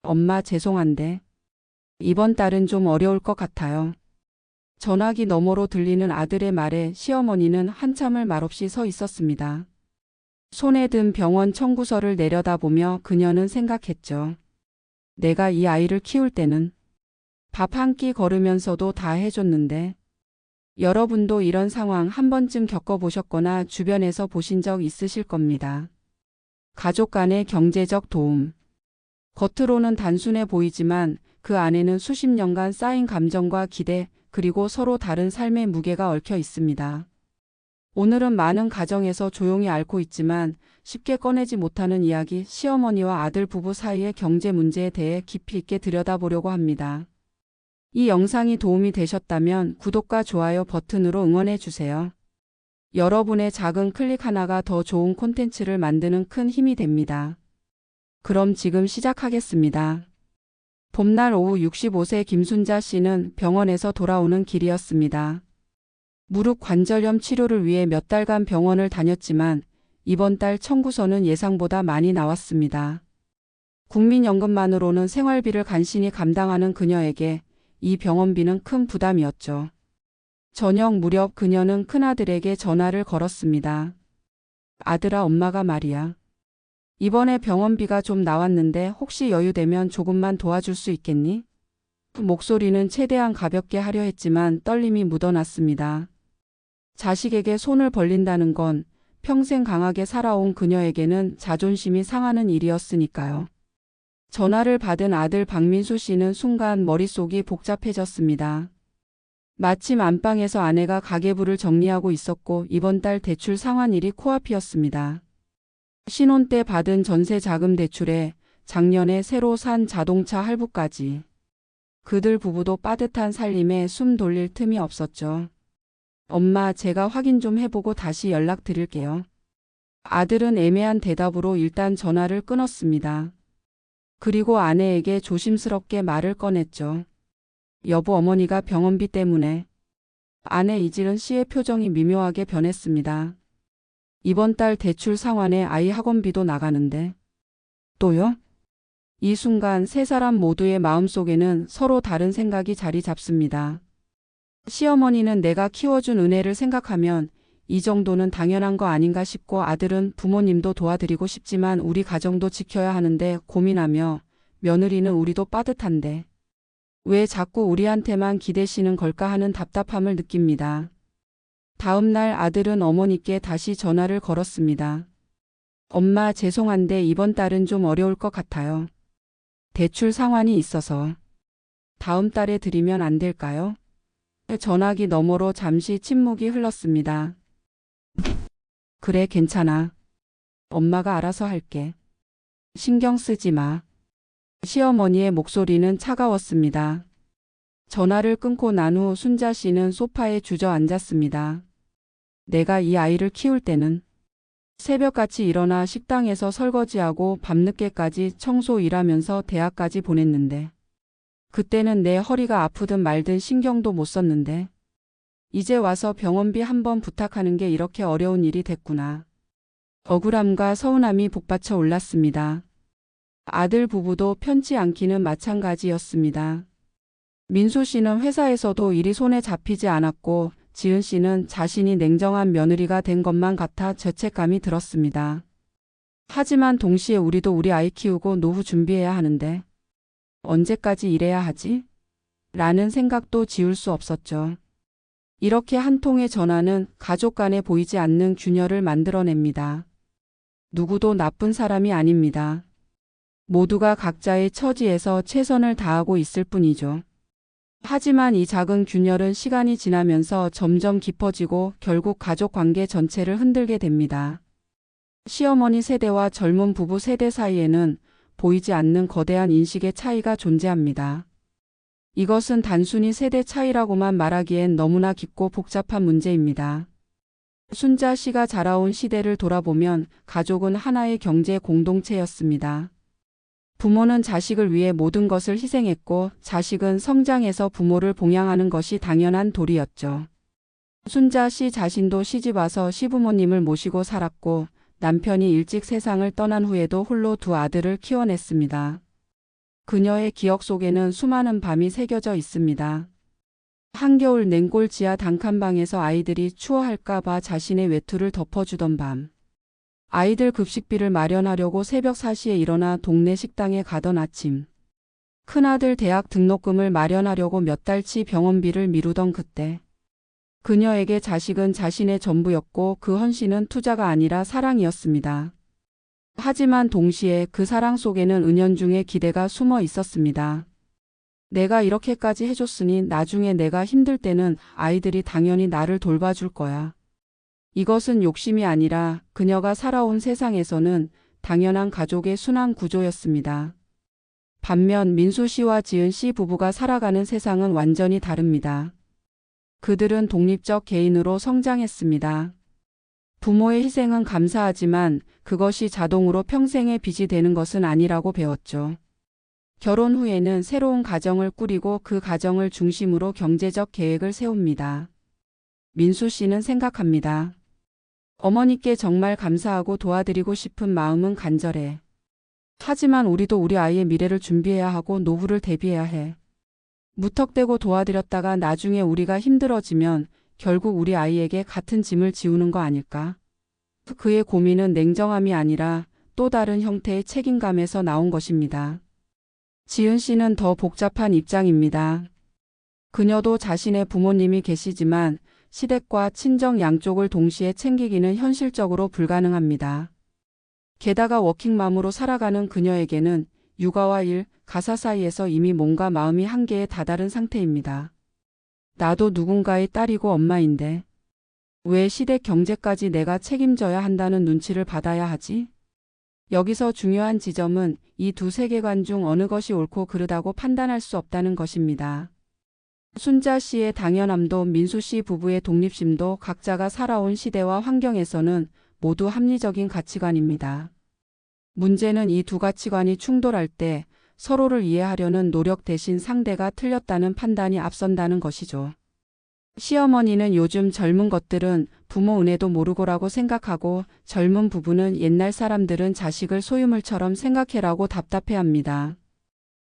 엄마 죄송한데 이번 달은 좀 어려울 것 같아요. 전화기 너머로 들리는 아들의 말에 시어머니는 한참을 말없이 서 있었습니다. 손에 든 병원 청구서를 내려다보며 그녀는 생각했죠. 내가 이 아이를 키울 때는 밥 한 끼 걸으면서도 다 해줬는데 여러분도 이런 상황 한 번쯤 겪어보셨거나 주변에서 보신 적 있으실 겁니다. 가족 간의 경제적 도움. 겉으로는 단순해 보이지만 그 안에는 수십 년간 쌓인 감정과 기대, 그리고 서로 다른 삶의 무게가 얽혀 있습니다. 오늘은 많은 가정에서 조용히 앓고 있지만 쉽게 꺼내지 못하는 이야기, 시어머니와 아들 부부 사이의 경제 문제에 대해 깊이 있게 들여다보려고 합니다. 이 영상이 도움이 되셨다면 구독과 좋아요 버튼으로 응원해 주세요. 여러분의 작은 클릭 하나가 더 좋은 콘텐츠를 만드는 큰 힘이 됩니다. 그럼 지금 시작하겠습니다. 봄날 오후 65세 김순자 씨는 병원에서 돌아오는 길이었습니다. 무릎 관절염 치료를 위해 몇 달간 병원을 다녔지만 이번 달 청구서는 예상보다 많이 나왔습니다. 국민연금만으로는 생활비를 간신히 감당하는 그녀에게 이 병원비는 큰 부담이었죠. 저녁 무렵 그녀는 큰아들에게 전화를 걸었습니다. 아들아, 엄마가 말이야. 이번에 병원비가 좀 나왔는데 혹시 여유되면 조금만 도와줄 수 있겠니? 목소리는 최대한 가볍게 하려 했지만 떨림이 묻어났습니다. 자식에게 손을 벌린다는 건 평생 강하게 살아온 그녀에게는 자존심이 상하는 일이었으니까요. 전화를 받은 아들 박민수 씨는 순간 머릿속이 복잡해졌습니다. 마침 안방에서 아내가 가계부를 정리하고 있었고 이번 달 대출 상환일이 코앞이었습니다. 신혼 때 받은 전세 자금 대출에 작년에 새로 산 자동차 할부까지. 그들 부부도 빠듯한 살림에 숨 돌릴 틈이 없었죠. 엄마, 제가 확인 좀 해보고 다시 연락드릴게요. 아들은 애매한 대답으로 일단 전화를 끊었습니다. 그리고 아내에게 조심스럽게 말을 꺼냈죠. 여보, 어머니가 병원비 때문에. 아내 이지은 씨의 표정이 미묘하게 변했습니다. 이번 달 대출 상환에 아이 학원비도 나가는데. 또요? 이 순간 세 사람 모두의 마음속에는 서로 다른 생각이 자리 잡습니다. 시어머니는 내가 키워준 은혜를 생각하면 이 정도는 당연한 거 아닌가 싶고, 아들은 부모님도 도와드리고 싶지만 우리 가정도 지켜야 하는데 고민하며, 며느리는 우리도 빠듯한데 왜 자꾸 우리한테만 기대시는 걸까 하는 답답함을 느낍니다. 다음 날 아들은 어머니께 다시 전화를 걸었습니다. 엄마, 죄송한데 이번 달은 좀 어려울 것 같아요. 대출 상환이 있어서 다음 달에 드리면 안 될까요? 전화기 너머로 잠시 침묵이 흘렀습니다. 그래, 괜찮아. 엄마가 알아서 할게. 신경 쓰지 마. 시어머니의 목소리는 차가웠습니다. 전화를 끊고 난 후 순자 씨는 소파에 주저앉았습니다. 내가 이 아이를 키울 때는 새벽같이 일어나 식당에서 설거지하고 밤늦게까지 청소 일하면서 대학까지 보냈는데, 그때는 내 허리가 아프든 말든 신경도 못 썼는데 이제 와서 병원비 한번 부탁하는 게 이렇게 어려운 일이 됐구나. 억울함과 서운함이 복받쳐 올랐습니다. 아들 부부도 편치 않기는 마찬가지였습니다. 민수 씨는 회사에서도 일이 손에 잡히지 않았고 지은 씨는 자신이 냉정한 며느리가 된 것만 같아 죄책감이 들었습니다. 하지만 동시에 우리도 우리 아이 키우고 노후 준비해야 하는데 언제까지 이래야 하지? 라는 생각도 지울 수 없었죠. 이렇게 한 통의 전화는 가족 간에 보이지 않는 균열을 만들어냅니다. 누구도 나쁜 사람이 아닙니다. 모두가 각자의 처지에서 최선을 다하고 있을 뿐이죠. 하지만 이 작은 균열은 시간이 지나면서 점점 깊어지고 결국 가족 관계 전체를 흔들게 됩니다. 시어머니 세대와 젊은 부부 세대 사이에는 보이지 않는 거대한 인식의 차이가 존재합니다. 이것은 단순히 세대 차이라고만 말하기엔 너무나 깊고 복잡한 문제입니다. 순자 씨가 자라온 시대를 돌아보면 가족은 하나의 경제 공동체였습니다. 부모는 자식을 위해 모든 것을 희생했고 자식은 성장해서 부모를 봉양하는 것이 당연한 도리였죠. 순자 씨 자신도 시집 와서 시부모님을 모시고 살았고 남편이 일찍 세상을 떠난 후에도 홀로 두 아들을 키워냈습니다. 그녀의 기억 속에는 수많은 밤이 새겨져 있습니다. 한겨울 냉골 지하 단칸방에서 아이들이 추워할까봐 자신의 외투를 덮어주던 밤. 아이들 급식비를 마련하려고 새벽 4시에 일어나 동네 식당에 가던 아침. 큰아들 대학 등록금을 마련하려고 몇 달치 병원비를 미루던 그때. 그녀에게 자식은 자신의 전부였고 그 헌신은 투자가 아니라 사랑이었습니다. 하지만 동시에 그 사랑 속에는 은연중에 기대가 숨어 있었습니다. 내가 이렇게까지 해줬으니 나중에 내가 힘들 때는 아이들이 당연히 나를 돌봐줄 거야. 이것은 욕심이 아니라 그녀가 살아온 세상에서는 당연한 가족의 순환 구조였습니다. 반면 민수 씨와 지은 씨 부부가 살아가는 세상은 완전히 다릅니다. 그들은 독립적 개인으로 성장했습니다. 부모의 희생은 감사하지만 그것이 자동으로 평생의 빚이 되는 것은 아니라고 배웠죠. 결혼 후에는 새로운 가정을 꾸리고 그 가정을 중심으로 경제적 계획을 세웁니다. 민수 씨는 생각합니다. 어머니께 정말 감사하고 도와드리고 싶은 마음은 간절해. 하지만 우리도 우리 아이의 미래를 준비해야 하고 노후를 대비해야 해. 무턱대고 도와드렸다가 나중에 우리가 힘들어지면 결국 우리 아이에게 같은 짐을 지우는 거 아닐까? 그의 고민은 냉정함이 아니라 또 다른 형태의 책임감에서 나온 것입니다. 지은 씨는 더 복잡한 입장입니다. 그녀도 자신의 부모님이 계시지만 시댁과 친정 양쪽을 동시에 챙기기는 현실적으로 불가능합니다. 게다가 워킹맘으로 살아가는 그녀에게는 육아와 일, 가사 사이에서 이미 몸과 마음이 한계에 다다른 상태입니다. 나도 누군가의 딸이고 엄마인데 왜 시댁 경제까지 내가 책임져야 한다는 눈치를 받아야 하지? 여기서 중요한 지점은 이 두 세계관 중 어느 것이 옳고 그르다고 판단할 수 없다는 것입니다. 순자 씨의 당연함도 민수 씨 부부의 독립심도 각자가 살아온 시대와 환경에서는 모두 합리적인 가치관입니다. 문제는 이 두 가치관이 충돌할 때 서로를 이해하려는 노력 대신 상대가 틀렸다는 판단이 앞선다는 것이죠. 시어머니는 요즘 젊은 것들은 부모 은혜도 모르고라고 생각하고 젊은 부부는 옛날 사람들은 자식을 소유물처럼 생각해라고 답답해합니다.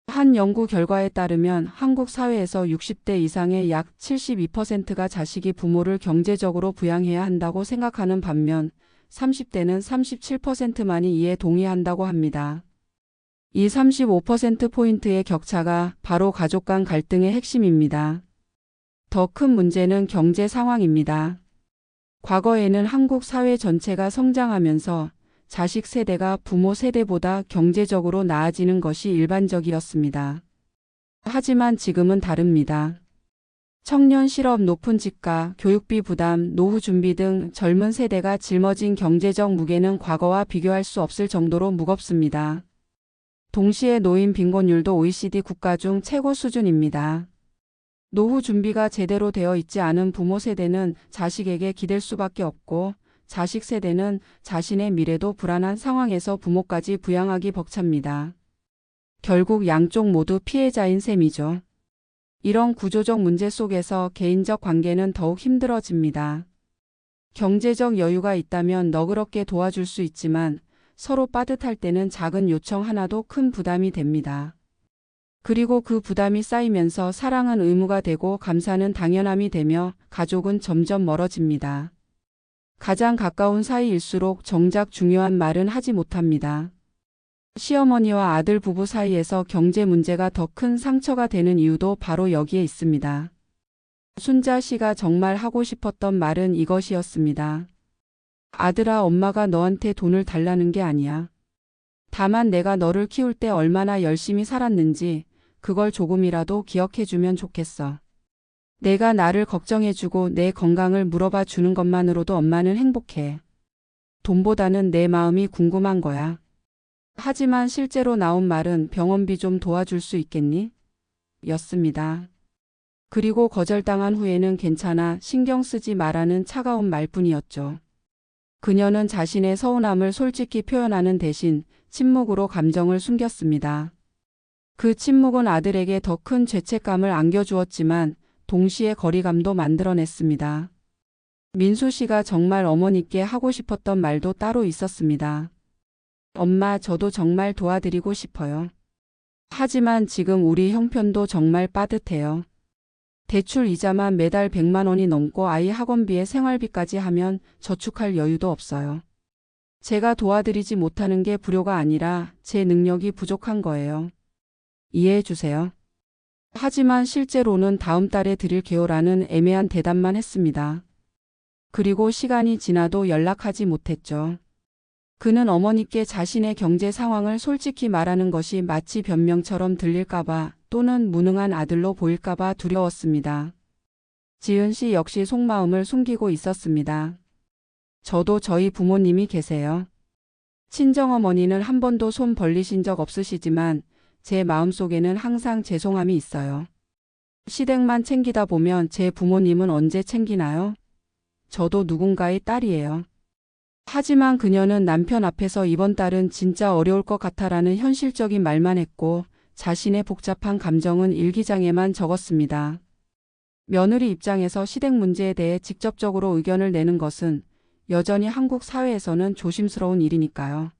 한 연구 결과에 따르면 한국 사회에서 60대 이상의 약 72%가 자식이 부모를 경제적으로 부양해야 한다고 생각하는 반면 30대는 37%만이 이에 동의한다고 합니다. 이 35%포인트의 격차가 바로 가족 간 갈등의 핵심입니다. 더 큰 문제는 경제 상황입니다. 과거에는 한국 사회 전체가 성장하면서 자식 세대가 부모 세대보다 경제적으로 나아지는 것이 일반적이었습니다. 하지만 지금은 다릅니다. 청년 실업, 높은 집가, 교육비 부담, 노후 준비 등 젊은 세대가 짊어진 경제적 무게는 과거와 비교할 수 없을 정도로 무겁습니다. 동시에 노인 빈곤율도 OECD 국가 중 최고 수준입니다. 노후 준비가 제대로 되어 있지 않은 부모 세대는 자식에게 기댈 수밖에 없고 자식 세대는 자신의 미래도 불안한 상황에서 부모까지 부양하기 벅찹니다. 결국 양쪽 모두 피해자인 셈이죠. 이런 구조적 문제 속에서 개인적 관계는 더욱 힘들어집니다. 경제적 여유가 있다면 너그럽게 도와줄 수 있지만 서로 빠듯할 때는 작은 요청 하나도 큰 부담이 됩니다. 그리고 그 부담이 쌓이면서 사랑은 의무가 되고 감사는 당연함이 되며 가족은 점점 멀어집니다. 가장 가까운 사이일수록 정작 중요한 말은 하지 못합니다. 시어머니와 아들 부부 사이에서 경제 문제가 더 큰 상처가 되는 이유도 바로 여기에 있습니다. 순자 씨가 정말 하고 싶었던 말은 이것이었습니다. 아들아, 엄마가 너한테 돈을 달라는 게 아니야. 다만 내가 너를 키울 때 얼마나 열심히 살았는지 그걸 조금이라도 기억해주면 좋겠어. 내가 나를 걱정해주고 내 건강을 물어봐 주는 것만으로도 엄마는 행복해. 돈보다는 내 마음이 궁금한 거야. 하지만 실제로 나온 말은 병원비 좀 도와줄 수 있겠니? 였습니다. 그리고 거절당한 후에는 괜찮아, 신경 쓰지 마라는 차가운 말뿐이었죠. 그녀는 자신의 서운함을 솔직히 표현하는 대신 침묵으로 감정을 숨겼습니다. 그 침묵은 아들에게 더 큰 죄책감을 안겨주었지만 동시에 거리감도 만들어냈습니다. 민수 씨가 정말 어머니께 하고 싶었던 말도 따로 있었습니다. 엄마, 저도 정말 도와드리고 싶어요. 하지만 지금 우리 형편도 정말 빠듯해요. 대출 이자만 매달 100만 원이 넘고 아이 학원비에 생활비까지 하면 저축할 여유도 없어요. 제가 도와드리지 못하는 게 불효가 아니라 제 능력이 부족한 거예요. 이해해 주세요. 하지만 실제로는 다음 달에 드릴게요라는 애매한 대답만 했습니다. 그리고 시간이 지나도 연락하지 못했죠. 그는 어머니께 자신의 경제 상황을 솔직히 말하는 것이 마치 변명처럼 들릴까봐 또는 무능한 아들로 보일까봐 두려웠습니다. 지은 씨 역시 속마음을 숨기고 있었습니다. 저도 저희 부모님이 계세요. 친정어머니는 한 번도 손 벌리신 적 없으시지만 제 마음속에는 항상 죄송함이 있어요. 시댁만 챙기다 보면 제 부모님은 언제 챙기나요? 저도 누군가의 딸이에요. 하지만 그녀는 남편 앞에서 이번 달은 진짜 어려울 것 같아라는 현실적인 말만 했고 자신의 복잡한 감정은 일기장에만 적었습니다. 며느리 입장에서 시댁 문제에 대해 직접적으로 의견을 내는 것은 여전히 한국 사회에서는 조심스러운 일이니까요.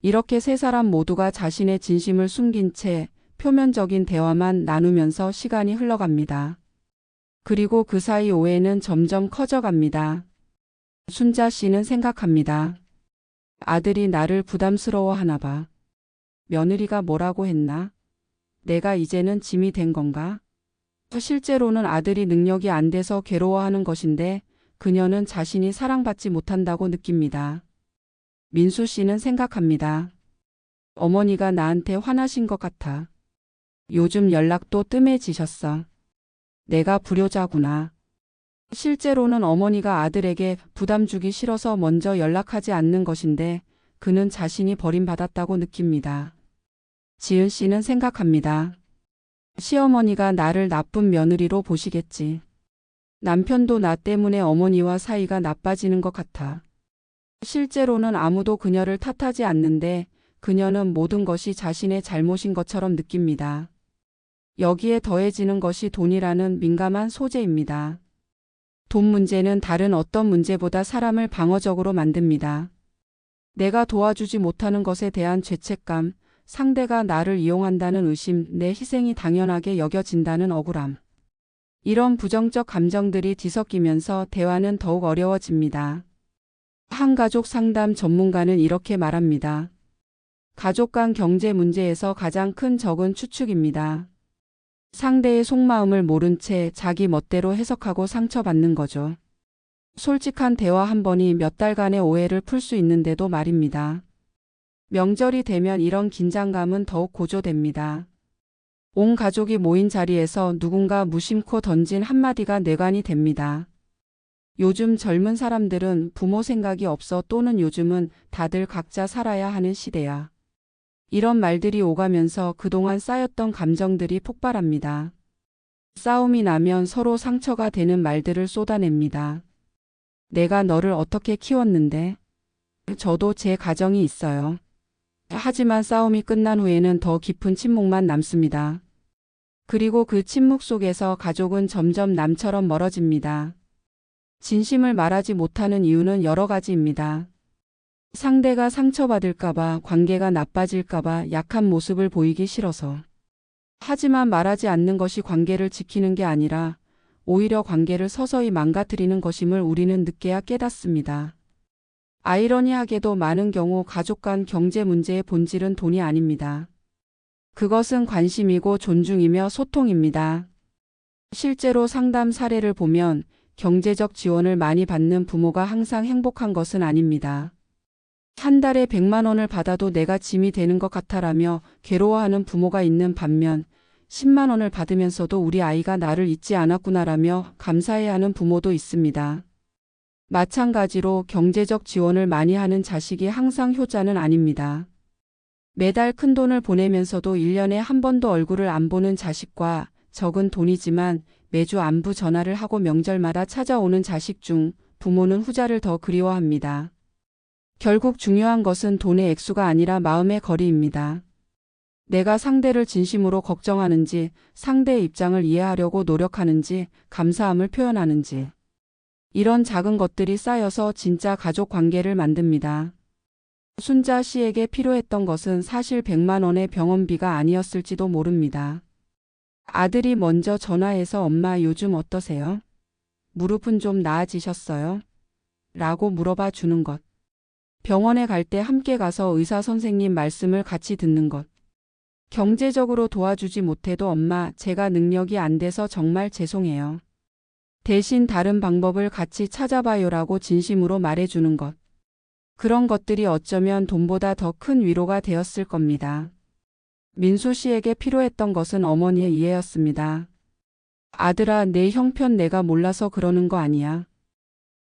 이렇게 세 사람 모두가 자신의 진심을 숨긴 채 표면적인 대화만 나누면서 시간이 흘러갑니다. 그리고 그 사이 오해는 점점 커져갑니다. 순자 씨는 생각합니다. 아들이 나를 부담스러워하나 봐. 며느리가 뭐라고 했나? 내가 이제는 짐이 된 건가? 실제로는 아들이 능력이 안 돼서 괴로워하는 것인데 그녀는 자신이 사랑받지 못한다고 느낍니다. 민수 씨는 생각합니다. 어머니가 나한테 화나신 것 같아. 요즘 연락도 뜸해지셨어. 내가 불효자구나. 실제로는 어머니가 아들에게 부담 주기 싫어서 먼저 연락하지 않는 것인데 그는 자신이 버림받았다고 느낍니다. 지은 씨는 생각합니다. 시어머니가 나를 나쁜 며느리로 보시겠지. 남편도 나 때문에 어머니와 사이가 나빠지는 것 같아. 실제로는 아무도 그녀를 탓하지 않는데 그녀는 모든 것이 자신의 잘못인 것처럼 느낍니다. 여기에 더해지는 것이 돈이라는 민감한 소재입니다. 돈 문제는 다른 어떤 문제보다 사람을 방어적으로 만듭니다. 내가 도와주지 못하는 것에 대한 죄책감, 상대가 나를 이용한다는 의심, 내 희생이 당연하게 여겨진다는 억울함. 이런 부정적 감정들이 뒤섞이면서 대화는 더욱 어려워집니다. 한 가족 상담 전문가는 이렇게 말합니다. 가족 간 경제 문제에서 가장 큰 적은 추측입니다. 상대의 속마음을 모른 채 자기 멋대로 해석하고 상처받는 거죠. 솔직한 대화 한 번이 몇 달간의 오해를 풀 수 있는데도 말입니다. 명절이 되면 이런 긴장감은 더욱 고조됩니다. 온 가족이 모인 자리에서 누군가 무심코 던진 한마디가 뇌관이 됩니다. 요즘 젊은 사람들은 부모 생각이 없어 또는 요즘은 다들 각자 살아야 하는 시대야. 이런 말들이 오가면서 그동안 쌓였던 감정들이 폭발합니다. 싸움이 나면 서로 상처가 되는 말들을 쏟아냅니다. 내가 너를 어떻게 키웠는데? 저도 제 가정이 있어요. 하지만 싸움이 끝난 후에는 더 깊은 침묵만 남습니다. 그리고 그 침묵 속에서 가족은 점점 남처럼 멀어집니다. 진심을 말하지 못하는 이유는 여러 가지입니다. 상대가 상처받을까봐, 관계가 나빠질까봐, 약한 모습을 보이기 싫어서. 하지만 말하지 않는 것이 관계를 지키는 게 아니라 오히려 관계를 서서히 망가뜨리는 것임을 우리는 늦게야 깨닫습니다. 아이러니하게도 많은 경우 가족 간 경제 문제의 본질은 돈이 아닙니다. 그것은 관심이고 존중이며 소통입니다. 실제로 상담 사례를 보면 경제적 지원을 많이 받는 부모가 항상 행복한 것은 아닙니다. 한 달에 100만 원을 받아도 내가 짐이 되는 것 같아라며 괴로워하는 부모가 있는 반면 10만 원을 받으면서도 우리 아이가 나를 잊지 않았구나라며 감사해하는 부모도 있습니다. 마찬가지로 경제적 지원을 많이 하는 자식이 항상 효자는 아닙니다. 매달 큰돈을 보내면서도 1년에 한 번도 얼굴을 안 보는 자식과 적은 돈이지만 매주 안부 전화를 하고 명절마다 찾아오는 자식 중 부모는 후자를 더 그리워합니다. 결국 중요한 것은 돈의 액수가 아니라 마음의 거리입니다. 내가 상대를 진심으로 걱정하는지, 상대의 입장을 이해하려고 노력하는지, 감사함을 표현하는지. 이런 작은 것들이 쌓여서 진짜 가족 관계를 만듭니다. 순자 씨에게 필요했던 것은 사실 100만 원의 병원비가 아니었을지도 모릅니다. 아들이 먼저 전화해서 엄마 요즘 어떠세요? 무릎은 좀 나아지셨어요? 라고 물어봐 주는 것. 병원에 갈 때 함께 가서 의사 선생님 말씀을 같이 듣는 것. 경제적으로 도와주지 못해도 엄마, 제가 능력이 안 돼서 정말 죄송해요. 대신 다른 방법을 같이 찾아봐요라고 진심으로 말해주는 것. 그런 것들이 어쩌면 돈보다 더 큰 위로가 되었을 겁니다. 민수 씨에게 필요했던 것은 어머니의 이해였습니다. 아들아, 내 형편 내가 몰라서 그러는 거 아니야.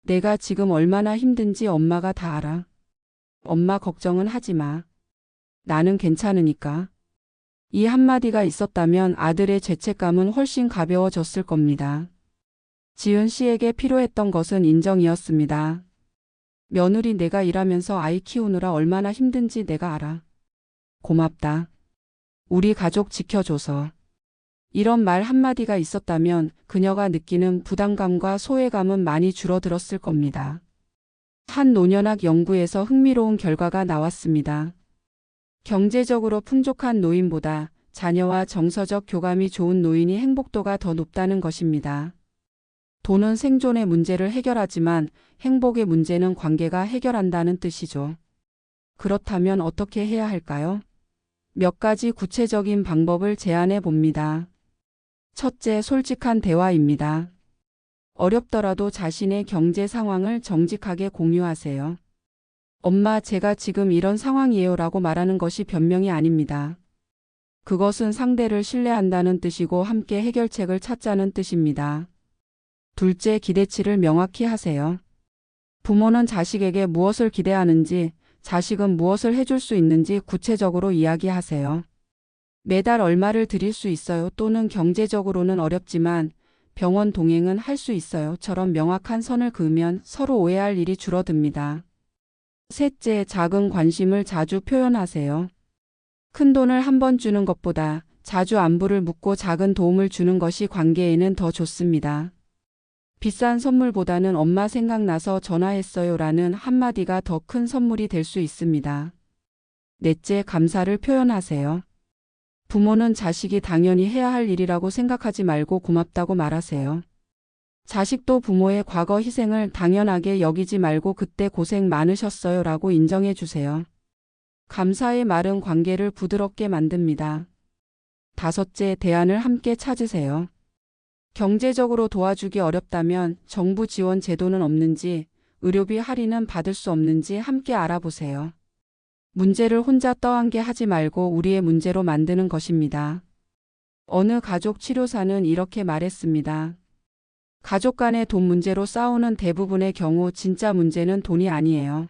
내가 지금 얼마나 힘든지 엄마가 다 알아. 엄마 걱정은 하지 마. 나는 괜찮으니까. 이 한마디가 있었다면 아들의 죄책감은 훨씬 가벼워졌을 겁니다. 지은 씨에게 필요했던 것은 인정이었습니다. 며느리 내가 일하면서 아이 키우느라 얼마나 힘든지 내가 알아. 고맙다. 우리 가족 지켜줘서. 이런 말 한마디가 있었다면 그녀가 느끼는 부담감과 소외감은 많이 줄어들었을 겁니다. 한 노년학 연구에서 흥미로운 결과가 나왔습니다. 경제적으로 풍족한 노인보다 자녀와 정서적 교감이 좋은 노인이 행복도가 더 높다는 것입니다. 돈은 생존의 문제를 해결하지만 행복의 문제는 관계가 해결한다는 뜻이죠. 그렇다면 어떻게 해야 할까요? 몇 가지 구체적인 방법을 제안해 봅니다. 첫째, 솔직한 대화입니다. 어렵더라도 자신의 경제 상황을 정직하게 공유하세요. 엄마, 제가 지금 이런 상황이에요 라고 말하는 것이 변명이 아닙니다. 그것은 상대를 신뢰한다는 뜻이고 함께 해결책을 찾자는 뜻입니다. 둘째, 기대치를 명확히 하세요. 부모는 자식에게 무엇을 기대하는지, 자식은 무엇을 해줄 수 있는지 구체적으로 이야기하세요. 매달 얼마를 드릴 수 있어요 또는 경제적으로는 어렵지만 병원 동행은 할 수 있어요.처럼 명확한 선을 그으면 서로 오해할 일이 줄어듭니다. 셋째, 작은 관심을 자주 표현하세요. 큰 돈을 한 번 주는 것보다 자주 안부를 묻고 작은 도움을 주는 것이 관계에는 더 좋습니다. 비싼 선물보다는 엄마 생각나서 전화했어요 라는 한마디가 더 큰 선물이 될 수 있습니다. 넷째, 감사를 표현하세요. 부모는 자식이 당연히 해야 할 일이라고 생각하지 말고 고맙다고 말하세요. 자식도 부모의 과거 희생을 당연하게 여기지 말고 그때 고생 많으셨어요 라고 인정해 주세요. 감사의 말은 관계를 부드럽게 만듭니다. 다섯째, 대안을 함께 찾으세요. 경제적으로 도와주기 어렵다면 정부 지원 제도는 없는지, 의료비 할인은 받을 수 없는지 함께 알아보세요. 문제를 혼자 떠안게 하지 말고 우리의 문제로 만드는 것입니다. 어느 가족 치료사는 이렇게 말했습니다. 가족 간의 돈 문제로 싸우는 대부분의 경우 진짜 문제는 돈이 아니에요.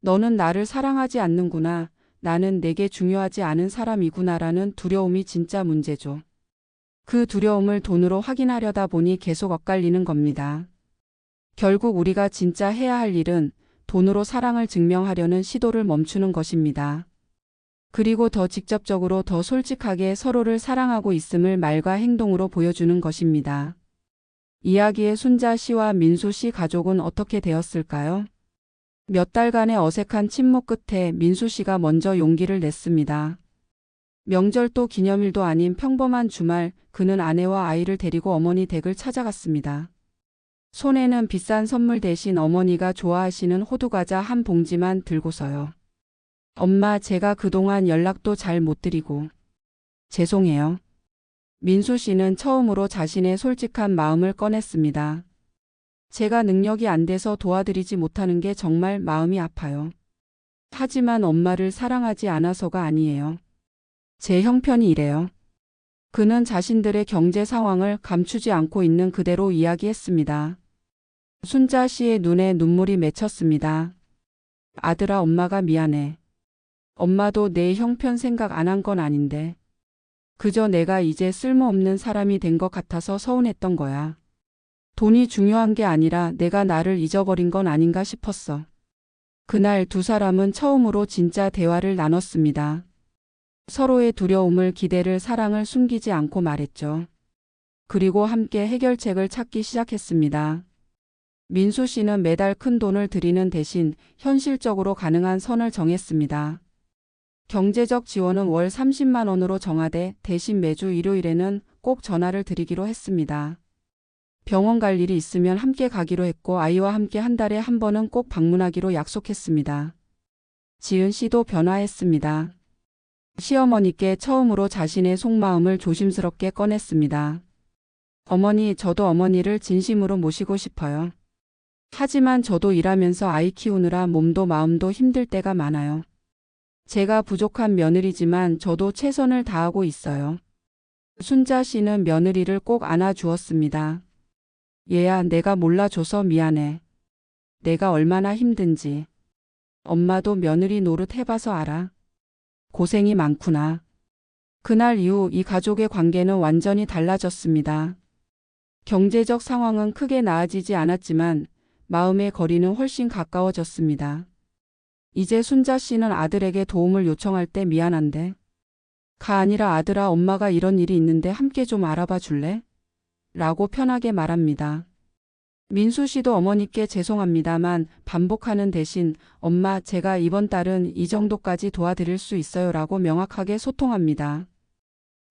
너는 나를 사랑하지 않는구나. 나는 내게 중요하지 않은 사람이구나라는 두려움이 진짜 문제죠. 그 두려움을 돈으로 확인하려다 보니 계속 엇갈리는 겁니다. 결국 우리가 진짜 해야 할 일은 돈으로 사랑을 증명하려는 시도를 멈추는 것입니다. 그리고 더 직접적으로 더 솔직하게 서로를 사랑하고 있음을 말과 행동으로 보여주는 것입니다. 이야기의 순자 씨와 민수 씨 가족은 어떻게 되었을까요? 몇 달간의 어색한 침묵 끝에 민수 씨가 먼저 용기를 냈습니다. 명절도 기념일도 아닌 평범한 주말, 그는 아내와 아이를 데리고 어머니 댁을 찾아갔습니다. 손에는 비싼 선물 대신 어머니가 좋아하시는 호두과자 한 봉지만 들고서요. 엄마, 제가 그동안 연락도 잘 못 드리고 죄송해요. 민수 씨는 처음으로 자신의 솔직한 마음을 꺼냈습니다. 제가 능력이 안 돼서 도와드리지 못하는 게 정말 마음이 아파요. 하지만 엄마를 사랑하지 않아서가 아니에요. 제 형편이 이래요. 그는 자신들의 경제 상황을 감추지 않고 있는 그대로 이야기했습니다. 순자 씨의 눈에 눈물이 맺혔습니다. 아들아, 엄마가 미안해. 엄마도 내 형편 생각 안 한 건 아닌데. 그저 내가 이제 쓸모없는 사람이 된 것 같아서 서운했던 거야. 돈이 중요한 게 아니라 내가 나를 잊어버린 건 아닌가 싶었어. 그날 두 사람은 처음으로 진짜 대화를 나눴습니다. 서로의 두려움을, 기대를, 사랑을 숨기지 않고 말했죠. 그리고 함께 해결책을 찾기 시작했습니다. 민수 씨는 매달 큰 돈을 들이는 대신 현실적으로 가능한 선을 정했습니다. 경제적 지원은 월 30만 원으로 정하되 대신 매주 일요일에는 꼭 전화를 드리기로 했습니다. 병원 갈 일이 있으면 함께 가기로 했고 아이와 함께 한 달에 한 번은 꼭 방문하기로 약속했습니다. 지은 씨도 변화했습니다. 시어머니께 처음으로 자신의 속마음을 조심스럽게 꺼냈습니다. 어머니, 저도 어머니를 진심으로 모시고 싶어요. 하지만 저도 일하면서 아이 키우느라 몸도 마음도 힘들 때가 많아요. 제가 부족한 며느리지만 저도 최선을 다하고 있어요. 순자 씨는 며느리를 꼭 안아주었습니다. 얘야, 내가 몰라줘서 미안해. 내가 얼마나 힘든지. 엄마도 며느리 노릇 해봐서 알아. 고생이 많구나. 그날 이후 이 가족의 관계는 완전히 달라졌습니다. 경제적 상황은 크게 나아지지 않았지만 마음의 거리는 훨씬 가까워졌습니다. 이제 순자 씨는 아들에게 도움을 요청할 때 미안한데. 가 아니라 아들아, 엄마가 이런 일이 있는데 함께 좀 알아봐 줄래? 라고 편하게 말합니다. 민수 씨도 어머니께 죄송합니다만 반복하는 대신 엄마, 제가 이번 달은 이 정도까지 도와드릴 수 있어요 라고 명확하게 소통합니다.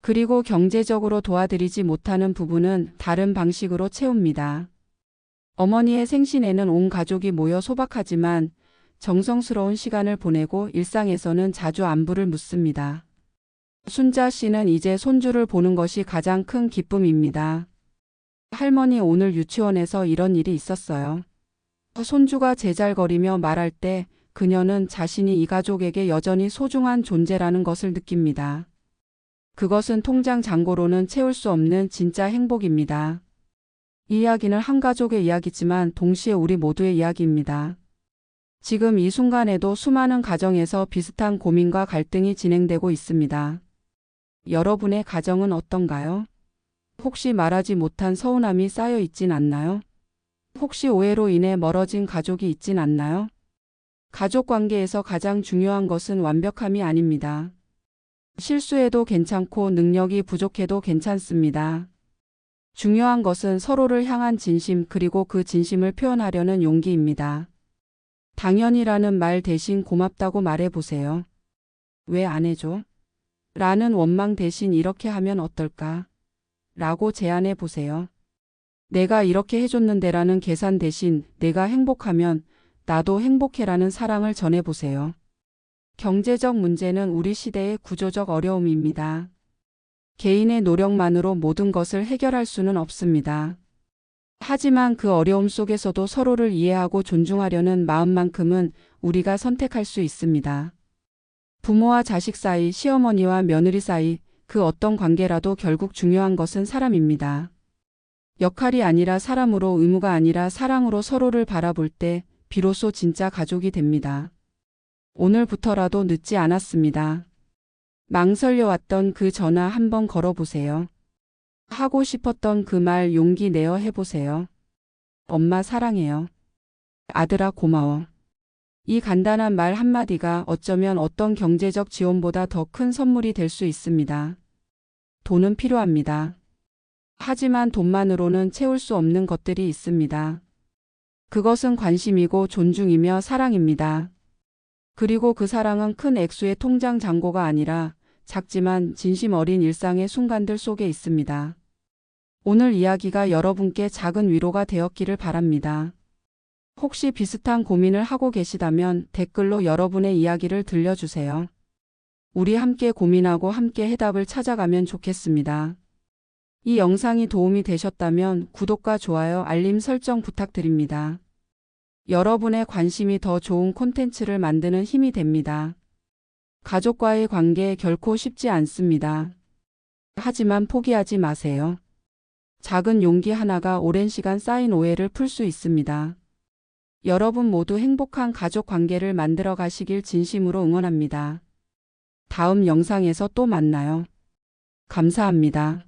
그리고 경제적으로 도와드리지 못하는 부분은 다른 방식으로 채웁니다. 어머니의 생신에는 온 가족이 모여 소박하지만 정성스러운 시간을 보내고 일상에서는 자주 안부를 묻습니다. 순자 씨는 이제 손주를 보는 것이 가장 큰 기쁨입니다. 할머니, 오늘 유치원에서 이런 일이 있었어요. 손주가 제잘거리며 말할 때 그녀는 자신이 이 가족에게 여전히 소중한 존재라는 것을 느낍니다. 그것은 통장 잔고로는 채울 수 없는 진짜 행복입니다. 이 이야기는 한 가족의 이야기지만 동시에 우리 모두의 이야기입니다. 지금 이 순간에도 수많은 가정에서 비슷한 고민과 갈등이 진행되고 있습니다. 여러분의 가정은 어떤가요? 혹시 말하지 못한 서운함이 쌓여 있진 않나요? 혹시 오해로 인해 멀어진 가족이 있진 않나요? 가족 관계에서 가장 중요한 것은 완벽함이 아닙니다. 실수해도 괜찮고 능력이 부족해도 괜찮습니다. 중요한 것은 서로를 향한 진심 그리고 그 진심을 표현하려는 용기입니다. 당연히라는 말 대신 고맙다고 말해보세요. 왜 안 해줘? 라는 원망 대신 이렇게 하면 어떨까? 라고 제안해 보세요. 내가 이렇게 해줬는데라는 계산 대신 내가 행복하면 나도 행복해라는 사랑을 전해보세요. 경제적 문제는 우리 시대의 구조적 어려움입니다. 개인의 노력만으로 모든 것을 해결할 수는 없습니다. 하지만 그 어려움 속에서도 서로를 이해하고 존중하려는 마음만큼은 우리가 선택할 수 있습니다. 부모와 자식 사이, 시어머니와 며느리 사이, 그 어떤 관계라도 결국 중요한 것은 사람입니다. 역할이 아니라 사람으로, 의무가 아니라 사랑으로 서로를 바라볼 때 비로소 진짜 가족이 됩니다. 오늘부터라도 늦지 않았습니다. 망설여왔던 그 전화 한번 걸어보세요. 하고 싶었던 그 말 용기 내어 해보세요. 엄마 사랑해요. 아들아 고마워. 이 간단한 말 한마디가 어쩌면 어떤 경제적 지원보다 더 큰 선물이 될 수 있습니다. 돈은 필요합니다. 하지만 돈만으로는 채울 수 없는 것들이 있습니다. 그것은 관심이고 존중이며 사랑입니다. 그리고 그 사랑은 큰 액수의 통장 잔고가 아니라 작지만 진심 어린 일상의 순간들 속에 있습니다. 오늘 이야기가 여러분께 작은 위로가 되었기를 바랍니다. 혹시 비슷한 고민을 하고 계시다면 댓글로 여러분의 이야기를 들려주세요. 우리 함께 고민하고 함께 해답을 찾아가면 좋겠습니다. 이 영상이 도움이 되셨다면 구독과 좋아요, 알림 설정 부탁드립니다. 여러분의 관심이 더 좋은 콘텐츠를 만드는 힘이 됩니다. 가족과의 관계 결코 쉽지 않습니다. 하지만 포기하지 마세요. 작은 용기 하나가 오랜 시간 쌓인 오해를 풀 수 있습니다. 여러분 모두 행복한 가족 관계를 만들어 가시길 진심으로 응원합니다. 다음 영상에서 또 만나요. 감사합니다.